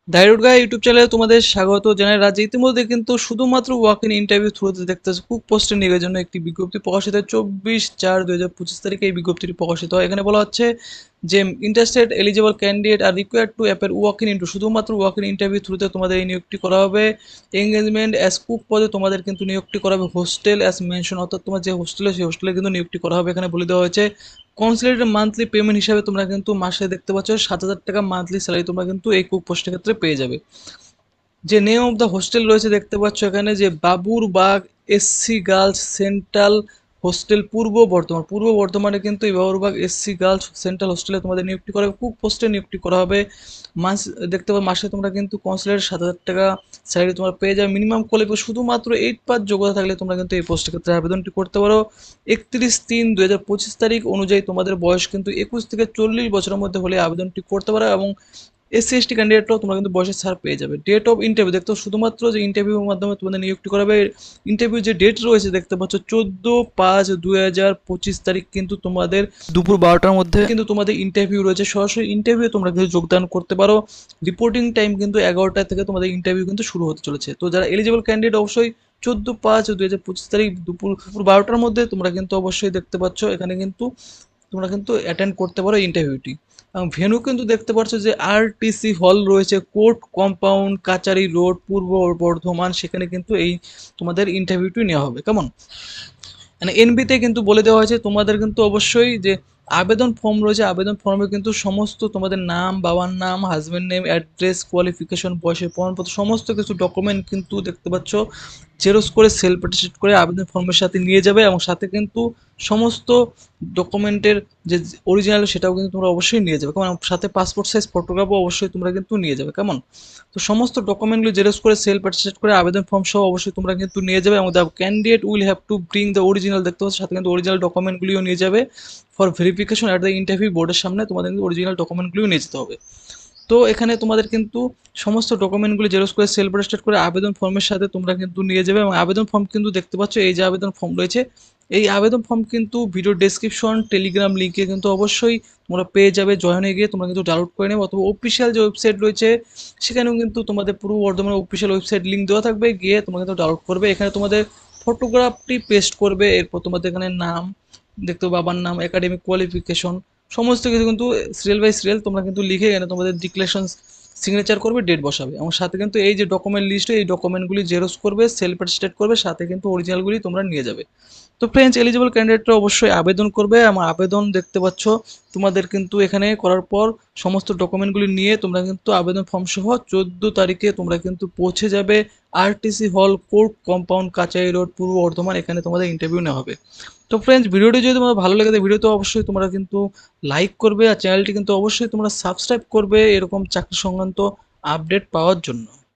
ডাইরুট গাই YouTube চ্যানেলে তোমাদের স্বাগত জানাই। রাজ্যে ইতিমধ্যে কিন্তু শুধুমাত্র ওয়াক ইন ইন্টারভিউ থ্রুতে দেখতেছে কুক পোস্টের নিয়োগের জন্য একটি বিজ্ঞপ্তি প্রকাশিত হয় 24/4/2025 তারিখে এই বিজ্ঞপ্তিটি প্রকাশিত হয়। এখানে বলা হচ্ছে যে interested eligible candidate R required to অ্যাপের ওয়াক ইন ইন্টারভিউ, শুধুমাত্র ওয়াক ইন ইন্টারভিউ থ্রুতে তোমাদের এই নিয়োগটি করা হবে। এঙ্গেজমেন্ট অ্যাজ কুক পদে তোমাদের কিন্তু নিয়োগটি করা হবে। হোস্টেল অ্যাজ মেনশন, অর্থাৎ তোমার যে হোস্টেলে সেই হোস্টেলে কিন্তু নিয়োগটি করা হবে। এখানে বলে দেওয়া হয়েছে কনসিডারেড মান্থলি পেমেন্ট হিসাবে তোমরা কিন্তু মাসে দেখতে পাচ্ছ 7,000 টাকা মান্থলি স্যালারি তোমরা কিন্তু এই কুক পোস্টের ক্ষেত্রে পেয়ে যাবে। যে নেম অফ দ্য হোস্টেল রয়েছে দেখতে পাচ্ছ এখানে যে Baburbag SC girls central hostel পূর্ব বর্ধমানে কিন্তু এই বাবুরবাগ এসসি গার্লস সেন্ট্রাল হোস্টেলে তোমাদের নিয়োগটি করা হবে, কুক পোস্টে নিয়োগটি করা হবে। মাস দেখতে পাবে মাসে তোমরা কিন্তু কনসিডার 7,000 টাকা স্যালারি তোমরা পেয়ে যাবে। মিনিমাম কোয়ালিফিকেশন শুধুমাত্র 8 পাস যোগ্যতা থাকলে তোমরা কিন্তু এই পোস্টের ক্ষেত্রে আবেদনটি করতে পারো। 31/3/2025 তারিখ অনুযায়ী তোমাদের বয়স কিন্তু 21 থেকে 40 বছরের মধ্যে হলে আবেদনটি করতে পারো, এবং এসসি এসটি ক্যান্ডিডেটরাও তোমরা কিন্তু বয়সের ছাড় পেয়ে যাবে। ডেট অফ ইন্টারভিউ দেখতে শুধুমাত্র যে ইন্টারভিউর মাধ্যমে তোমাদের নিয়োগটি করাবে। ইন্টারভিউ যে ডেট রয়েছে দেখতে পাচ্ছ 14/5/2025 তারিখ কিন্তু তোমাদের দুপুর 12টার মধ্যে কিন্তু তোমাদের ইন্টারভিউ রয়েছে। সরাসরি ইন্টারভিউ তোমরা কিন্তু যোগদান করতে পারো। রিপোর্টিং টাইম কিন্তু 11টা থেকে তোমাদের ইন্টারভিউ কিন্তু শুরু হতে চলেছে। তো যারা এলিজিবল ক্যান্ডিডেট অবশ্যই 14/5/2025 তারিখ দুপুর 12টার মধ্যে তোমরা কিন্তু অবশ্যই দেখতে পাচ্ছ এখানে কিন্তু তোমরা কিন্তু অ্যাটেন্ড করতে পারো ইন্টারভিউটি। এবং ভেন্যু কিন্তু দেখতে পাচ্ছ যে আরটিসি হল রয়েছে, কোর্ট কম্পাউন্ড, কাচারি রোড, পূর্ব বর্ধমান, সেখানে কিন্তু এই তোমাদের ইন্টারভিউটি নেওয়া হবে। কেমন মানে এনবিতে কিন্তু বলে দেওয়া হয়েছে তোমাদের কিন্তু অবশ্যই যে আবেদন ফর্ম রয়েছে, আবেদন ফর্মে কিন্তু সমস্ত তোমাদের নাম, বাবার নাম, হাজব্যান্ড নেম, অ্যাড্রেস, কোয়ালিফিকেশন, বয়সের প্রমাণপত্র, সমস্ত কিছু ডকুমেন্ট কিন্তু দেখতে পাচ্ছ জেরক্স করে সেলফ অ্যাটেস্টেড করে আবেদন ফর্মের সাথে নিয়ে যাবে, এবং সাথে কিন্তু সমস্ত ডকুমেন্টের যে অরিজিনাল সেটাও কিন্তু তোমরা অবশ্যই নিয়ে যাবে। কেমন, সাথে পাসপোর্ট সাইজ ফটোগ্রাফও অবশ্যই তোমরা কিন্তু নিয়ে যাবে। কেমন, তো সমস্ত ডকুমেন্টগুলো জেরক্স করে সেলফ অ্যাটেস্টেড করে আবেদন ফর্ম সহ অবশ্যই তোমরা কিন্তু নিয়ে যাবে, এবং the candidate will have to bring the original দেখতে পাচ্ছ সাথে কিন্তু অরিজিনাল ডকুমেন্টগুলিও নিয়ে যাবে for verification at the interview বোর্ডের সামনে তোমাদের কিন্তু অরিজিনাল ডকুমেন্টগুলিও নিয়ে যেতে হবে। তো এখানে তোমাদের কিন্তু সমস্ত ডকুমেন্টগুলি জেরক্স করে সেলফ অ্যাটেস্টেড করে আবেদন ফর্মের সাথে তোমরা কিন্তু নিয়ে যাবে, এবং আবেদন ফর্ম কিন্তু দেখতে পাচ্ছ এই যে আবেদন ফর্ম রয়েছে, এই আবেদন ফর্ম কিন্তু ভিডিও ডেসক্রিপশন টেলিগ্রাম লিঙ্কে কিন্তু অবশ্যই তোমরা পেয়ে যাবে। জয়েনে গিয়ে তোমরা কিন্তু ডাউনলোড করে নেবে, অথবা অফিসিয়াল যে ওয়েবসাইট রয়েছে সেখানেও কিন্তু তোমাদের পূর্ব বর্ধমানের অফিসিয়াল ওয়েবসাইট লিঙ্ক দেওয়া থাকবে, গিয়ে তোমরা কিন্তু ডাউনলোড করবে। এখানে তোমাদের ফটোগ্রাফটি পেস্ট করবে, এরপর তোমাদের এখানে নাম দেখতে পাবে, বাবার নাম, একাডেমিক কোয়ালিফিকেশন, সমস্ত কিছু কিন্তু সিরিয়াল বাই সিরিয়াল তোমরা কিন্তু লিখে এখানে তোমাদের ডিক্লারেশন সিগনেচার করবে, ডেট বসাবে, এবং সাথে কিন্তু এই যে ডকুমেন্ট লিস্ট এই ডকুমেন্টগুলি জেরক্স করবে, সেলফ অ্যাটেস্টেড করবে, সাথে কিন্তু অরিজিনালগুলি তোমরা নিয়ে যাবে। তো ফ্রেন্ডস, এলিজিবল ক্যান্ডিডেটরা অবশ্যই আবেদন করবে। আমার আবেদন দেখতে পাচ্ছ তোমাদের কিন্তু এখানে করার পর সমস্ত ডকুমেন্টগুলি নিয়ে তোমরা কিন্তু আবেদন ফর্ম সহ 14 তারিখে তোমরা কিন্তু পৌঁছে যাবে আরটিসি হল, কোর্ট কম্পাউন্ড, কাচারি রোড, পূর্ব বর্ধমান, এখানে তোমাদের ইন্টারভিউ নেওয়া হবে। তো ফ্রেন্ডস, ভিডিওটি যদি তোমার ভালো লাগে ভিডিও তো অবশ্যই তোমরা কিন্তু লাইক করবে, আর চ্যানেলটি কিন্তু অবশ্যই তোমরা সাবস্ক্রাইব করবে এরকম চাকরি সংক্রান্ত আপডেট পাওয়ার জন্য।